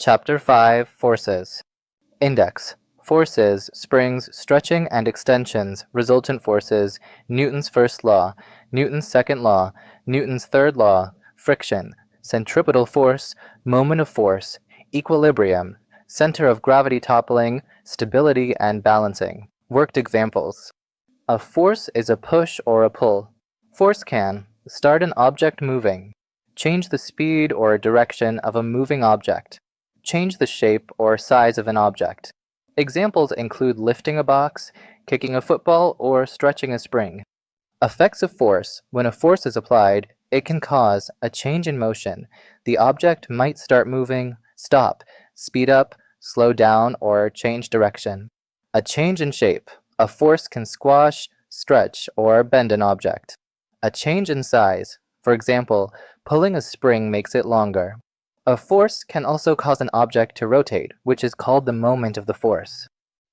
Chapter 5 Forces. Index. Forces, springs, stretching and extensions, resultant forces, Newton's first law, Newton's second law, Newton's third law, friction, centripetal force, moment of force, equilibrium, center of gravity toppling, stability and balancing. Worked examples. A force is a push or a pull. Force can start an object moving, change the speed or direction of a moving object, change the shape or size of an object. Examples include lifting a box, kicking a football, or stretching a spring. Effects of force. When a force is applied, it can cause a change in motion. The object might start moving, stop, speed up, slow down, or change direction. A change in shape. A force can squash, stretch, or bend an object. A change in size. For example, pulling a spring makes it longer. A force can also cause an object to rotate, which is called the moment of the force.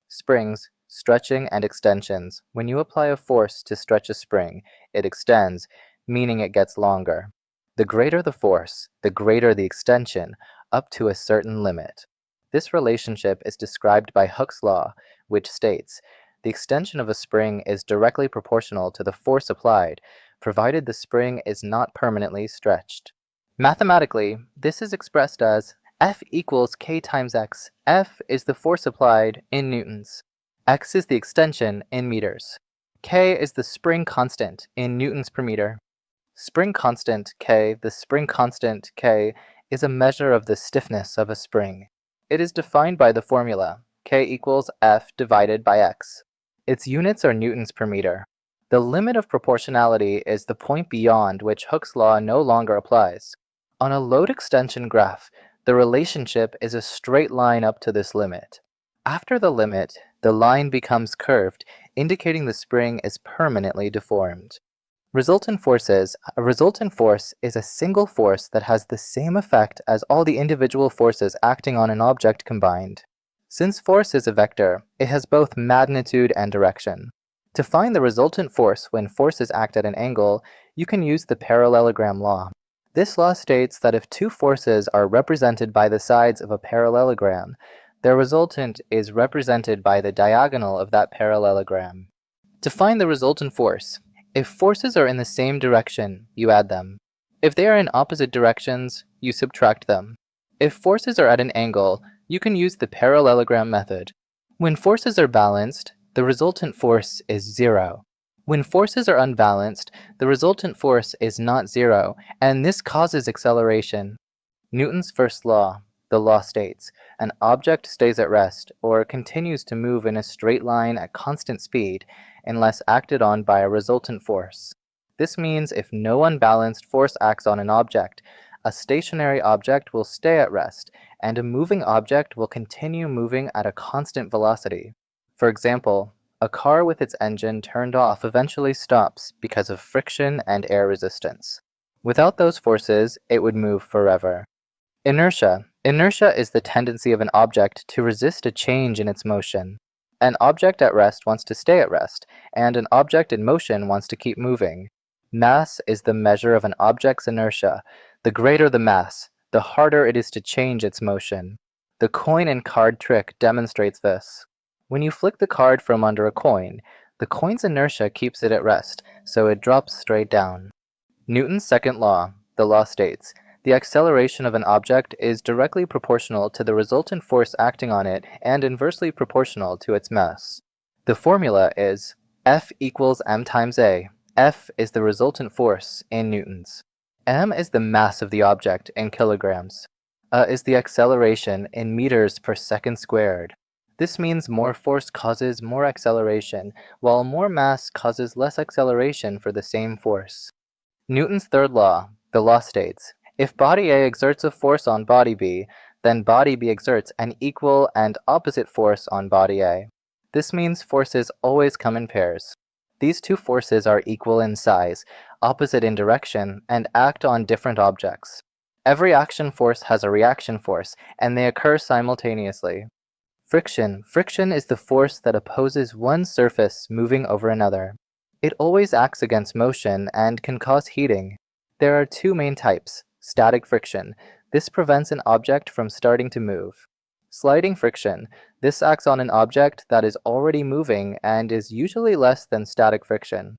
Springs, stretching and extensions. When you apply a force to stretch a spring, it extends, meaning it gets longer. The greater the force, the greater the extension, up to a certain limit. This relationship is described by Hooke's law, which states, the extension of a spring is directly proportional to the force applied, provided the spring is not permanently stretched. Mathematically, this is expressed as F equals k times x. F is the force applied in newtons. X is the extension in meters. K is the spring constant in newtons per meter. Spring constant K, the spring constant K, is a measure of the stiffness of a spring. It is defined by the formula K equals F divided by x. Its units are newtons per meter. The limit of proportionality is the point beyond which Hooke's law no longer applies. On a load extension graph, the relationship is a straight line up to this limit. After the limit, the line becomes curved, indicating the spring is permanently deformed. Resultant forces. A resultant force is a single force that has the same effect as all the individual forces acting on an object combined. Since force is a vector, it has both magnitude and direction. To find the resultant force when forces act at an angle, you can use the parallelogram law. This law states that if two forces are represented by the sides of a parallelogram, their resultant is represented by the diagonal of that parallelogram. To find the resultant force, if forces are in the same direction, you add them. If they are in opposite directions, you subtract them. If forces are at an angle, you can use the parallelogram method. When forces are balanced, the resultant force is zero. When forces are unbalanced, the resultant force is not zero, and this causes acceleration. Newton's first law, the law states, an object stays at rest or continues to move in a straight line at constant speed unless acted on by a resultant force. This means if no unbalanced force acts on an object, a stationary object will stay at rest, and a moving object will continue moving at a constant velocity. For example, a car with its engine turned off eventually stops because of friction and air resistance. Without those forces, it would move forever. Inertia. Inertia is the tendency of an object to resist a change in its motion. An object at rest wants to stay at rest, and an object in motion wants to keep moving. Mass is the measure of an object's inertia. The greater the mass, the harder it is to change its motion. The coin and card trick demonstrates this. When you flick the card from under a coin, the coin's inertia keeps it at rest, so it drops straight down. Newton's second law, the law states, the acceleration of an object is directly proportional to the resultant force acting on it and inversely proportional to its mass. The formula is F equals m times a. F is the resultant force in newtons. M is the mass of the object in kilograms. A is the acceleration in meters per second squared. This means more force causes more acceleration, while more mass causes less acceleration for the same force. Newton's third law, the law states, if body A exerts a force on body B, then body B exerts an equal and opposite force on body A. This means forces always come in pairs. These two forces are equal in size, opposite in direction, and act on different objects. Every action force has a reaction force, and they occur simultaneously. Friction. Friction is the force that opposes one surface moving over another. It always acts against motion and can cause heating. There are two main types. Static friction. This prevents an object from starting to move. Sliding friction. This acts on an object that is already moving and is usually less than static friction.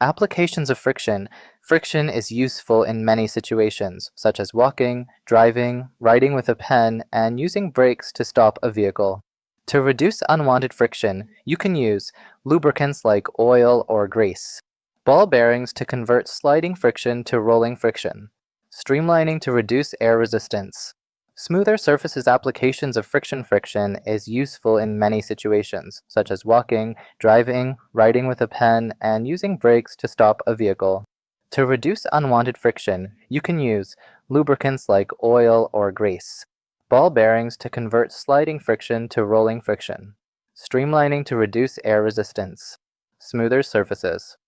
Applications of friction. Friction is useful in many situations, such as walking, driving, writing with a pen, and using brakes to stop a vehicle. To reduce unwanted friction, you can use lubricants like oil or grease, ball bearings to convert sliding friction to rolling friction, streamlining to reduce air resistance. Smoother surfaces applications of friction is useful in many situations, such as walking, driving, writing with a pen, and using brakes to stop a vehicle. To reduce unwanted friction, you can use lubricants like oil or grease, ball bearings to convert sliding friction to rolling friction, streamlining to reduce air resistance, smoother surfaces.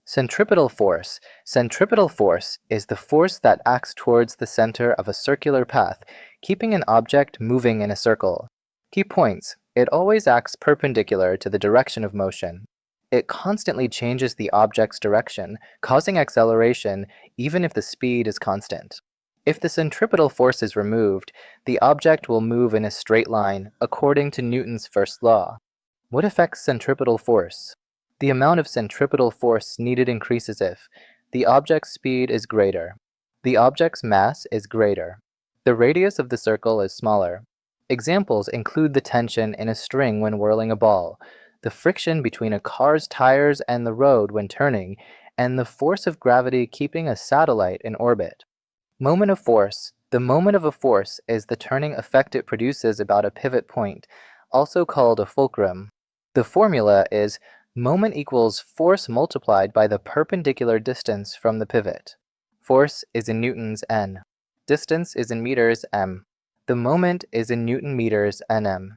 Centripetal force. Centripetal force is the force that acts towards the center of a circular path, keeping an object moving in a circle. Key points. It always acts perpendicular to the direction of motion. It constantly changes the object's direction, causing acceleration even if the speed is constant. If the centripetal force is removed, the object will move in a straight line, according to Newton's first law. What affects centripetal force? The amount of centripetal force needed increases if the object's speed is greater, the object's mass is greater, the radius of the circle is smaller. Examples include the tension in a string when whirling a ball, the friction between a car's tires and the road when turning, and the force of gravity keeping a satellite in orbit. Moment of force. The moment of a force is the turning effect it produces about a pivot point, also called a fulcrum. The formula is moment equals force multiplied by the perpendicular distance from the pivot. Force is in newtons N. Distance is in meters m. The moment is in Newton meters Nm.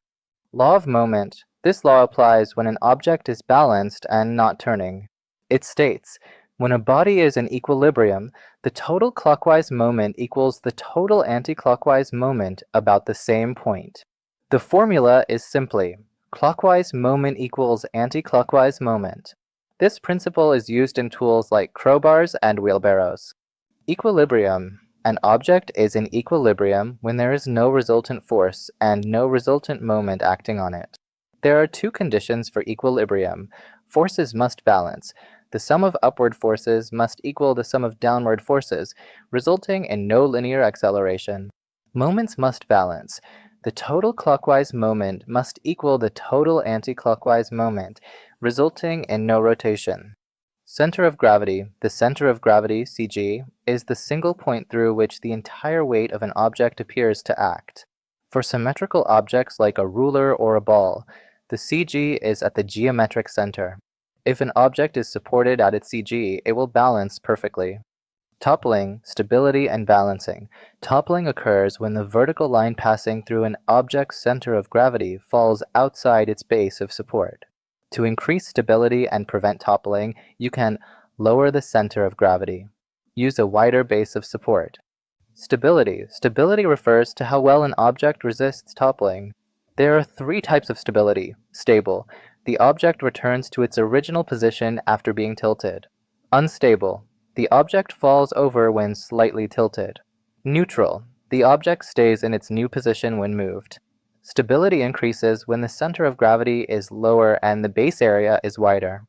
Law of moment. This law applies when an object is balanced and not turning. It states, when a body is in equilibrium, the total clockwise moment equals the total anticlockwise moment about the same point. The formula is simply clockwise moment equals anticlockwise moment. This principle is used in tools like crowbars and wheelbarrows. Equilibrium. An object is in equilibrium when there is no resultant force and no resultant moment acting on it. There are two conditions for equilibrium. Forces must balance. The sum of upward forces must equal the sum of downward forces, resulting in no linear acceleration. Moments must balance. The total clockwise moment must equal the total anticlockwise moment, resulting in no rotation. Center of gravity. The center of gravity, CG, is the single point through which the entire weight of an object appears to act. For symmetrical objects like a ruler or a ball, the CG is at the geometric center. If an object is supported at its CG, it will balance perfectly. Toppling, stability, and balancing. Toppling occurs when the vertical line passing through an object's center of gravity falls outside its base of support. To increase stability and prevent toppling, you can lower the center of gravity. Use a wider base of support. Stability. Stability refers to how well an object resists toppling. There are three types of stability. Stable. The object returns to its original position after being tilted. Unstable. The object falls over when slightly tilted. Neutral. The object stays in its new position when moved. Stability increases when the center of gravity is lower and the base area is wider.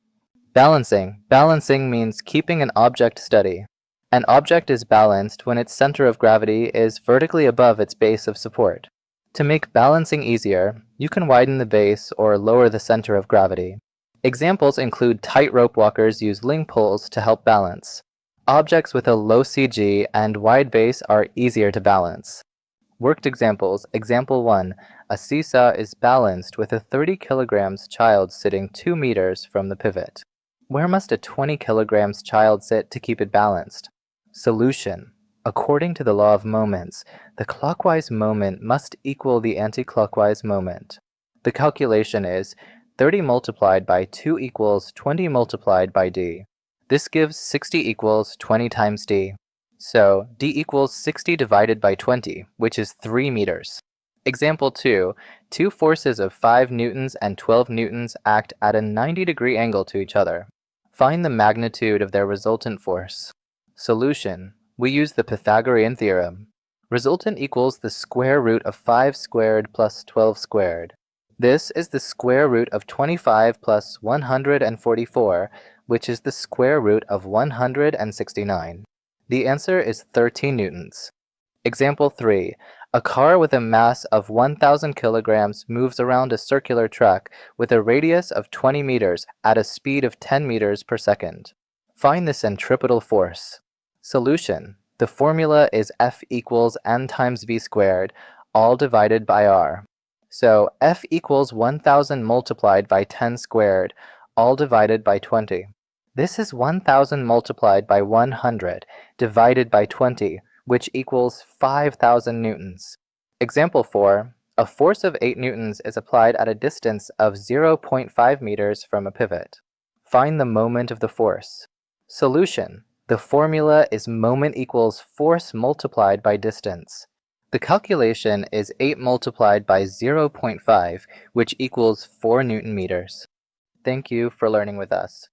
Balancing. Balancing means keeping an object steady. An object is balanced when its center of gravity is vertically above its base of support. To make balancing easier, you can widen the base or lower the center of gravity. Examples include tightrope walkers use ling poles to help balance. Objects with a low CG and wide base are easier to balance. Worked examples. Example 1. A seesaw is balanced with a 30 kilograms child sitting 2 meters from the pivot. Where must a 20 kilograms child sit to keep it balanced? Solution. According to the law of moments, the clockwise moment must equal the anticlockwise moment. The calculation is 30 multiplied by 2 equals 20 multiplied by d. This gives 60 equals 20 times d. So, d equals 60 divided by 20, which is 3 meters. Example 2. Two forces of 5 newtons and 12 newtons act at a 90-degree angle to each other. Find the magnitude of their resultant force. Solution. We use the Pythagorean theorem. Resultant equals the square root of 5 squared plus 12 squared. This is the square root of 25 plus 144, which is the square root of 169. The answer is 13 newtons. Example 3. A car with a mass of 1,000 kilograms moves around a circular track with a radius of 20 meters at a speed of 10 meters per second. Find the centripetal force. Solution. The formula is F equals n times v squared, all divided by r. So F equals 1,000 multiplied by 10 squared, all divided by 20. This is 1,000 multiplied by 100, divided by 20, which equals 5,000 newtons. Example 4. A force of 8 newtons is applied at a distance of 0.5 meters from a pivot. Find the moment of the force. Solution. The formula is moment equals force multiplied by distance. The calculation is 8 multiplied by 0.5, which equals 4 Newton meters. Thank you for learning with us.